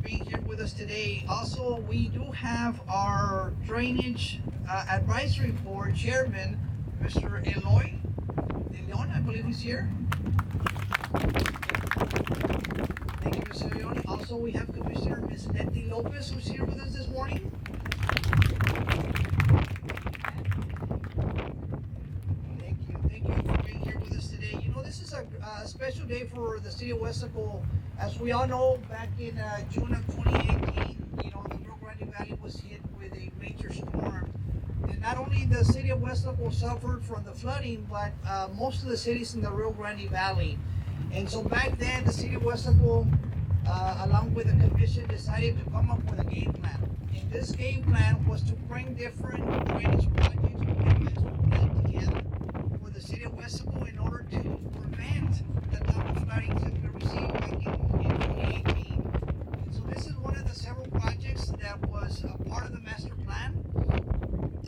being here with us today. Also, we do have our Drainage Advisory Board Chairman, Mr. Eloy De Leon, I believe he's here. Thank you, Mr. Leon. Also, we have Commissioner Ms. Letty Lopez, who's here with us this morning. Thank you for being here with us today. You know, this is a special day for the city of Weslaco. As we all know, back in June of 2018, you know, the Rio Grande Valley was hit with a major storm. And not only the city of Weslaco suffered from the flooding, but most of the cities in the Rio Grande Valley. And so back then, the city of Weslaco, along with the commission, decided to come up with a game plan. And this game plan was to bring different drainage projects together for the city of Weslaco in order to prevent the type of floodings that we received back in 2018. And so this is one of the several projects that was a part of the master plan.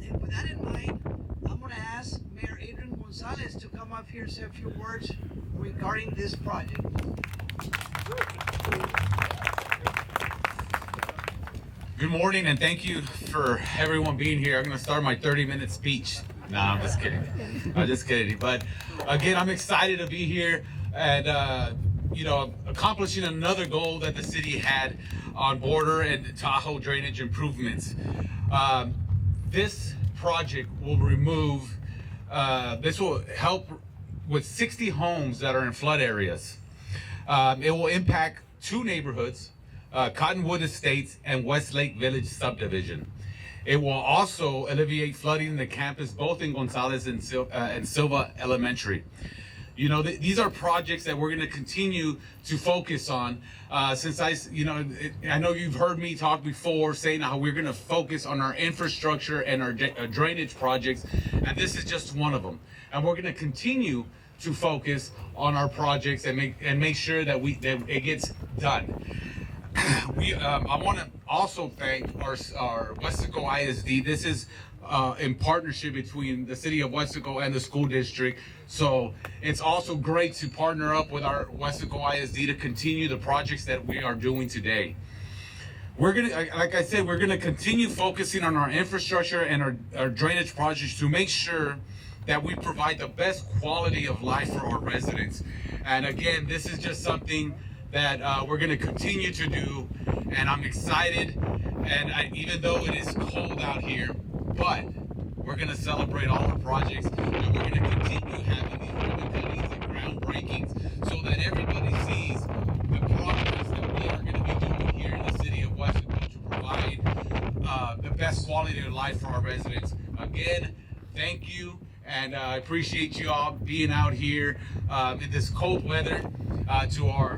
And with that in mind, I'm going to ask Mayor Adrian Gonzalez to come up here and say a few words regarding this project. Good morning, and thank you for everyone being here. I'm going to start my 30-minute speech. No, I'm just kidding. I'm just kidding. But again, I'm excited to be here and accomplishing another goal that the city had on Border and Tahoe drainage improvements. This project will remove. This will help with 60 homes that are in flood areas. It will impact two neighborhoods, Cottonwood Estates and Westlake Village subdivision. It will also alleviate flooding in the campus, both in Gonzales and Silva Elementary. You know, these are projects that we're going to continue to focus on. Since I know you've heard me talk before saying how we're going to focus on our infrastructure and our drainage projects, and this is just one of them. And we're going to continue to focus on our projects and make sure that it gets done. I want to also thank our Weslaco ISD. This is in partnership between the city of Weslaco and the school district. So it's also great to partner up with our Weslaco ISD to continue the projects that we are doing today. We're gonna, like I said, we're gonna continue focusing on our infrastructure and our drainage projects to make sure that we provide the best quality of life for our residents. And again, this is just something that we're going to continue to do, and I'm excited. And even though it is cold out here, but we're going to celebrate all our projects, and we're going to continue having these ribbon cuttings and groundbreakings so that everybody sees the progress that we are going to be doing here in the city of Weslaco to provide the best quality of life for our residents. Again, thank you. And I appreciate you all being out here in this cold weather. To our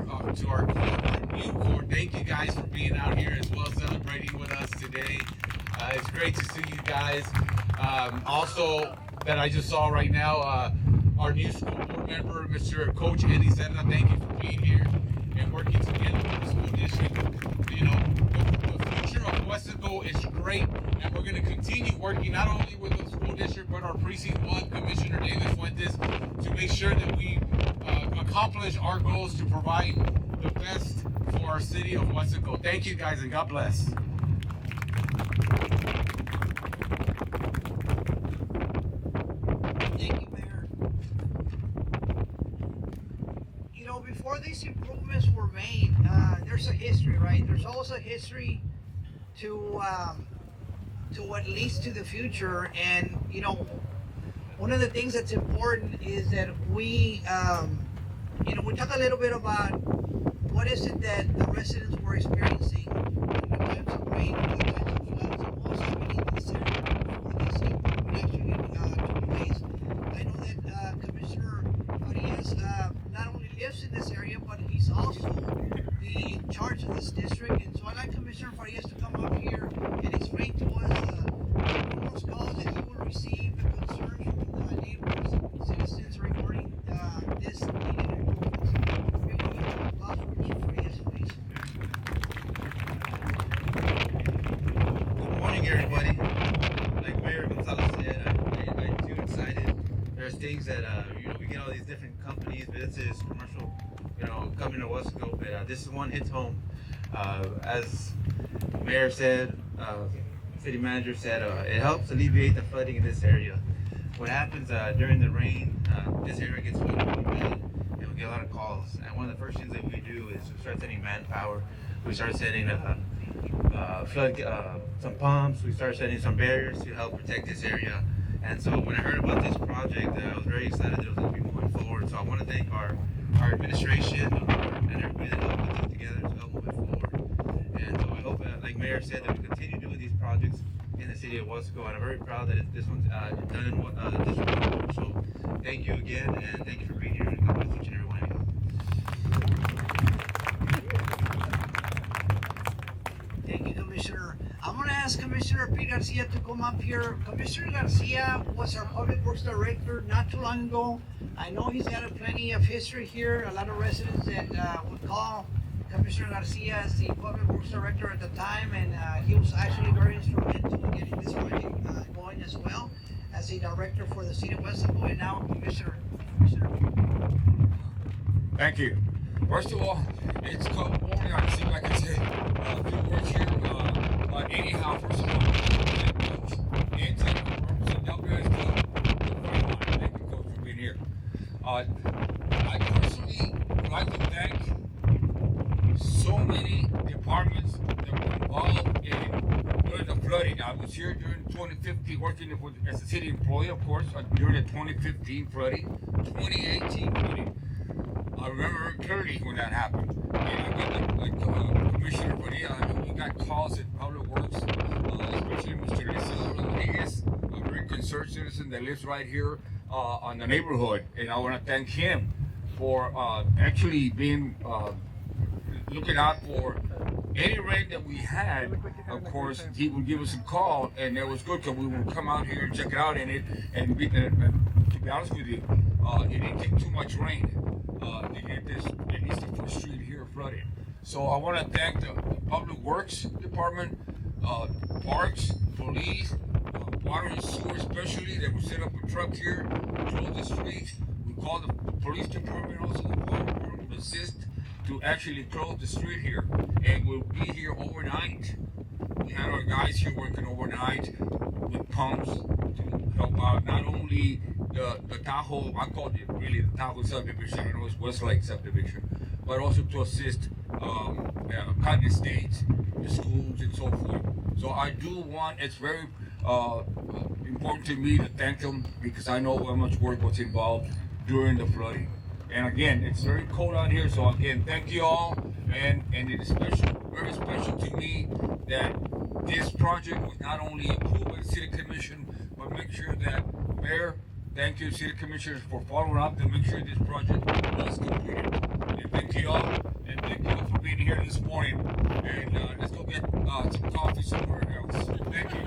new court, thank you guys for being out here as well, celebrating with us today. It's great to see you guys. Also, that I just saw right now, our new school board member, Mr. Coach Eddie Serna. Thank you for being here and working together with the school district. You know, the future of Weslaco is great, and we're going to continue working not only with the school district but our Precinct 1 Commissioner David Fuentes to make sure that we accomplish our goals to provide the best for our city of Weslaco. Thank you guys, and God bless. Thank you, Mayor. You know, before these improvements were made, there's a history, right? There's also a history to what leads to the future. And you know, one of the things that's important is that we talk a little bit about what is it that the residents were experiencing in the times of rain, in the times of floods, and also we need to consider before this improvement actually took place. I know that Commissioner Farias not only lives in this area, but he's also in charge of this district. And so I'd like Commissioner Farias to come up here and explain to us the numerous calls that he will receive, the concerns from the neighbors and citizens regarding this needed improvements. Good morning, everybody. Like Mayor Gonzalez said, I'm too excited. There's things that we get all these different companies, businesses, commercial, coming to Weslaco, but this one hits home. As Mayor said, City Manager said, it helps alleviate the flooding in this area. What happens during the rain, this area gets flooded really bad, and we get a lot of calls. And one of the first things that we do is we start sending manpower. We start setting some pumps. We start setting some barriers to help protect this area. And so when I heard about this project, I was very excited that it was going to be moving forward. So I want to thank our administration and everybody that helped put this together to help move it forward. And so I hope, like Mayor said, that we continue doing these projects in the city of Wesco. And I'm very proud that this one's done in this one. So thank you again, and thank you for being here, and God bless each and every one of you. Thank you, Commissioner. I'm gonna ask Commissioner Pete Garcia to come up here. Commissioner Garcia was our Public Works Director not too long ago. I know he's got plenty of history here. A lot of residents that would call Commissioner Garcia as the Public Works Director at the time, and he was actually very instrumental in getting this project going as well as the Director for the City of Wesco, and now Commissioner. Thank you. First of all, it's called morning. I seem like I said a few words here. Anyhow, first of all, and represent WS Club. Thank you, Coach, for being here. I personally would like to thank so many departments that were involved during the flooding. I was here during 2015, working as a city employee, of course, during the 2015 flooding, 2018 flooding. I remember clearly when that happened. And I got like Commissioner Padilla, we got calls at Public Works, especially Mr. Lisa Rodriguez, a very concerned citizen that lives right here on the neighborhood. And I want to thank him for actually being looking out for any rain that we had. Of course, he would give us a call, and it was good because we would come out here and check it out. And to be honest with you, it didn't take too much rain to get this, at least the first street here flooded. So I want to thank the Public Works Department, Parks, Police, Water and Sewer especially. They would set up a truck here, close the streets. We called the Police Department, also the Fire Department to assist to actually close the street here. And we'll be here overnight. We had our guys here working overnight with pumps to help out not only the Tahoe, I call it really the Tahoe subdivision, I know it's Westlake subdivision, but also to assist Cotton Estates, the schools, and so forth. So I do want, it's very important to me to thank them because I know how much work was involved during the flooding. And again, it's very cold out here, so again, thank you all. And it is special, very special to me that this project was not only approved by the City Commission, but make sure that Mayor, thank you, City Commissioners, for following up to make sure this project was completed. And thank you all, and thank you all for being here this morning. And let's go get some coffee somewhere else. Thank you.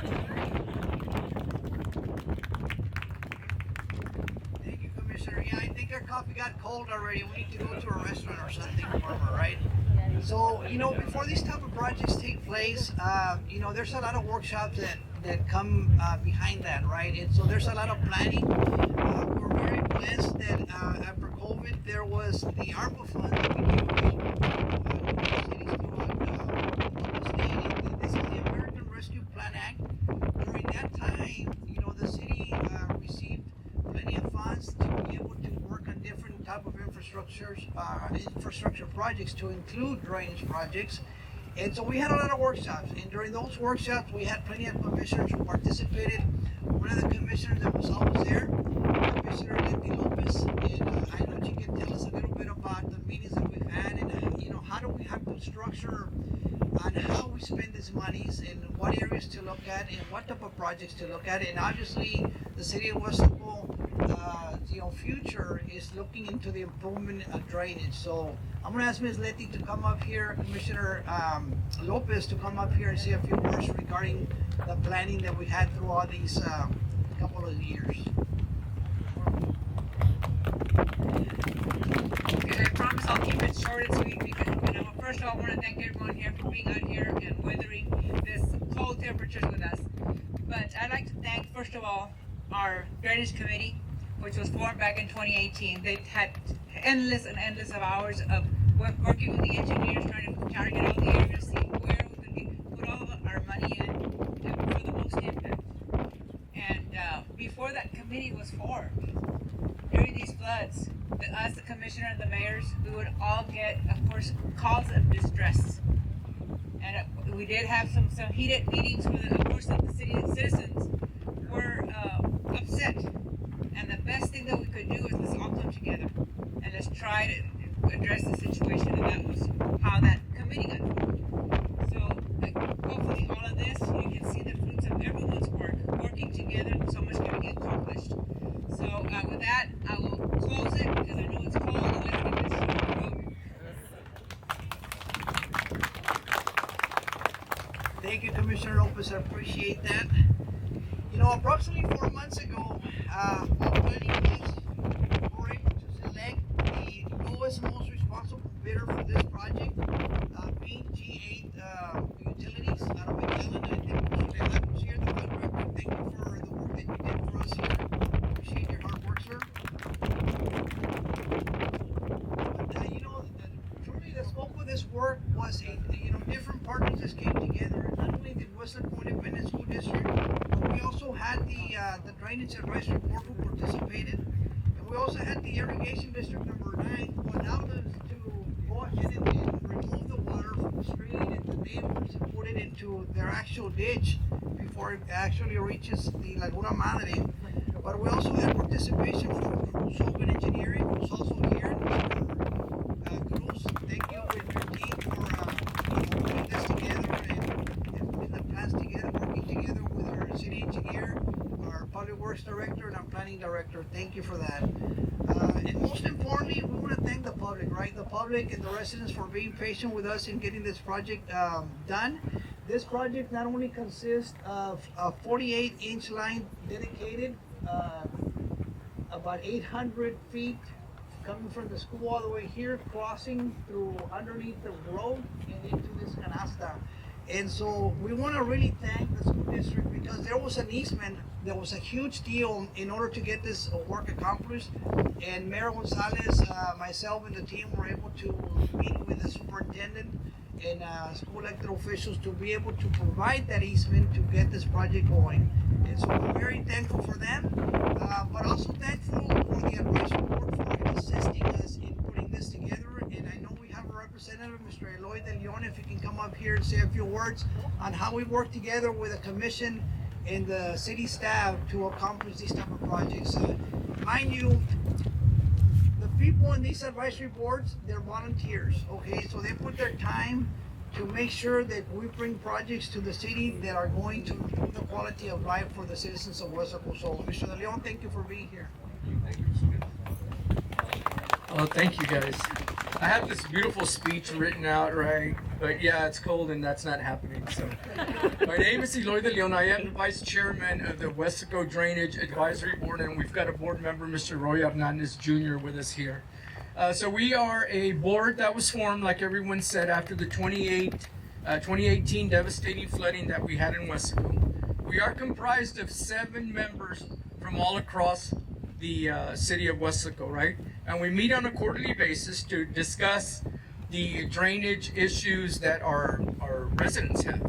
Thank you, Commissioner. Yeah, I think our coffee got cold already. We need to go to a restaurant or something warmer, right? So, before these type of projects take place, there's a lot of workshops that come behind that, right? And so there's a lot of planning. We're very blessed that after COVID, there was the ARPA fund that we gave away cities throughout the state. And this is the American Rescue Plan Act. During that time, the city received plenty of funds to be able to work on different type of infrastructure projects, to include drainage projects. And so we had a lot of workshops, and during those workshops we had plenty of commissioners who participated. One of the commissioners that was always there, Commissioner Letty Lopez, and I know she can tell us a little bit about the meetings that we've had, and how do we have to structure on how we spend these monies and what areas to look at and what type of projects to look at. And obviously the City of Wesco future is looking into the improvement of drainage. So I'm going to ask Ms. Letty to come up here, Commissioner Lopez to come up here and say a few words regarding the planning that we had throughout these couple of years. And I promise I'll keep it short and sweet because, first of all, I want to thank everyone here for being out here and weathering this cold temperatures with us. But I'd like to thank, first of all, our Drainage Committee, which was formed back in 2018. They've had endless and endless of hours of working with the engineers, trying to target all the areas, see where we could put all of our money in for the most impact. And before that committee was formed, during these floods, us, the commissioner and the mayors, we would all get, of course, calls of distress. And we did have some heated meetings with, of course, the city citizens were upset. And the best thing that we could do is let's all come together and let's try to address the situation. And that was how that committee got formed. So hopefully all of this, you can see the fruits of everyone's work, working together, so much can get accomplished. So with that, I will close it because I know it's cold. And let's get this show going. Thank you, Commissioner Lopez. I appreciate that. You know, approximately 4 months ago, while planning this, we were able to select the lowest, most responsible bidder for this project, being G8 Utilities out of McAllen. I think Soledad was here, the contractor. Thank you for the work that you did for us here. Appreciate your hard work, sir. But, you know, truly the scope of this work was different partners that came together. Not only the Western Point Independent School District, but we also had the Drainage Advisory Board who participated, and we also had the Irrigation District number 9 who allowed us to go ahead and remove the water from the street and the neighbors and put it into their actual ditch before it actually reaches the Laguna Madre. But we also had participation from Cruz Open Engineering, who's also here. Cruz, thank you and your team for putting this together and putting the plans together, working together with our city engineer, our public works director, and our planning director. Thank you for that. And most importantly, we want to thank the public, right? The public and the residents for being patient with us in getting this project done. This project not only consists of a 48-inch line dedicated, about 800 feet coming from the school all the way here, crossing through underneath the road and into this canasta. And so we want to really thank the school district because there was an easement that was a huge deal in order to get this work accomplished. And Mayor Gonzalez, myself, and the team were able to meet with the superintendent and school elected officials to be able to provide that easement to get this project going. And so we're very thankful for them, but also thankful for the advisory board for assisting us in putting this together. And I know we have a representative, Mr. Eloy De Leon, if you can come up here and say a few words on how we work together with the commission and the city staff to accomplish these type of projects. Mind you, the people in these advisory boards, they're volunteers, okay? So they put their time to make sure that we bring projects to the city that are going to improve the quality of life for the citizens of Weslaco. So, Mr. De Leon, thank you for being here. Oh, thank you guys. I have this beautiful speech written out, right? But yeah, it's cold and that's not happening. So, my name is Eloy De Leon. I am the vice chairman of the Weslaco Drainage Advisory Board, and we've got a board member, Mr. Roy Hernandez Jr., with us here. So we are a board that was formed, like everyone said, after the 2018 devastating flooding that we had in Weslaco. We are comprised of 7 members from all across the city of Weslaco, right? And we meet on a quarterly basis to discuss the drainage issues that our residents have.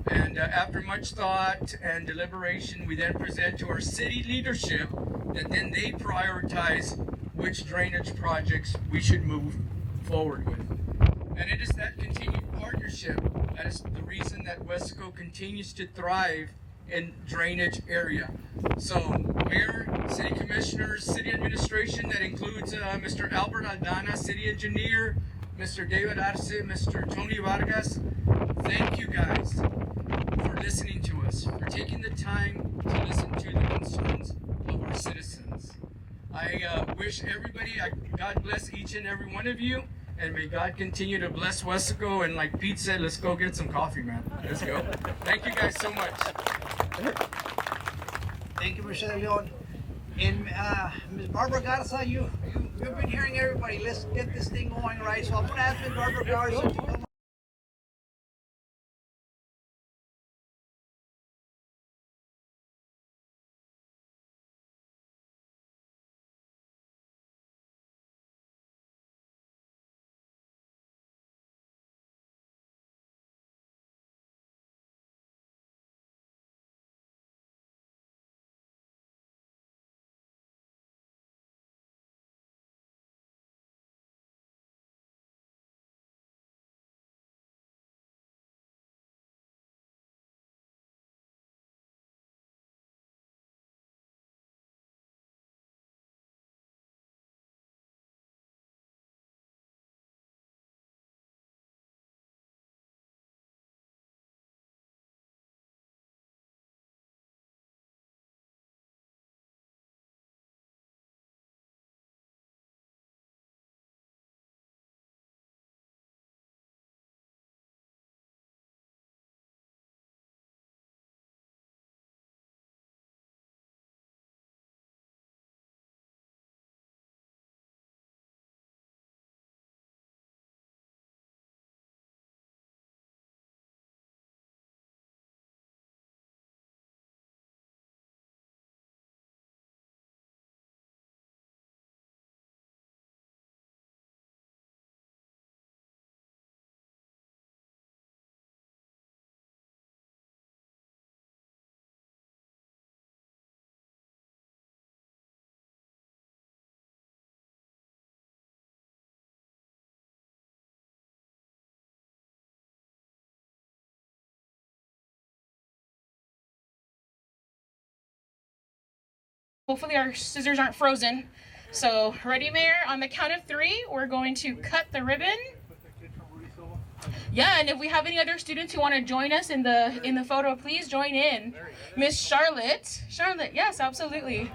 And after much thought and deliberation, we then present to our city leadership that then they prioritize which drainage projects we should move forward with. And it is that continued partnership that is the reason that Weslaco continues to thrive in drainage area. So Mayor, City Commissioners, City Administration, that includes Mr. Albert Aldana, City Engineer, Mr. David Arce, Mr. Tony Vargas, thank you guys for listening to us, for taking the time to listen to the concerns of our citizens. I wish everybody, God bless each and every one of you, and may God continue to bless Weslaco. And like Pete said, let's go get some coffee, man. Let's go. Thank you guys so much. Thank you, Mr. De Leon. And Ms. Barbara Garza, you've been hearing everybody. Let's get this thing going, right? So I'm going to ask Ms. Barbara Garza to come Hopefully our scissors aren't frozen. So, ready, Mayor? On the count of 3, we're going to cut the ribbon. Yeah, and if we have any other students who want to join us in the photo, please join in. Miss Charlotte. Charlotte, yes, absolutely.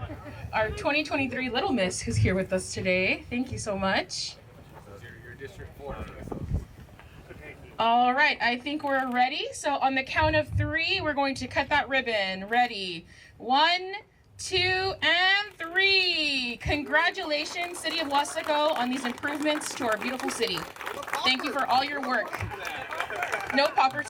Our 2023 Little Miss who's here with us today. Thank you so much. All right, I think we're ready. So on the count of 3, we're going to cut that ribbon. Ready? 1, 2, and 3. Congratulations, City of Wesco, on these improvements to our beautiful city. Thank you for all your work. No poppers.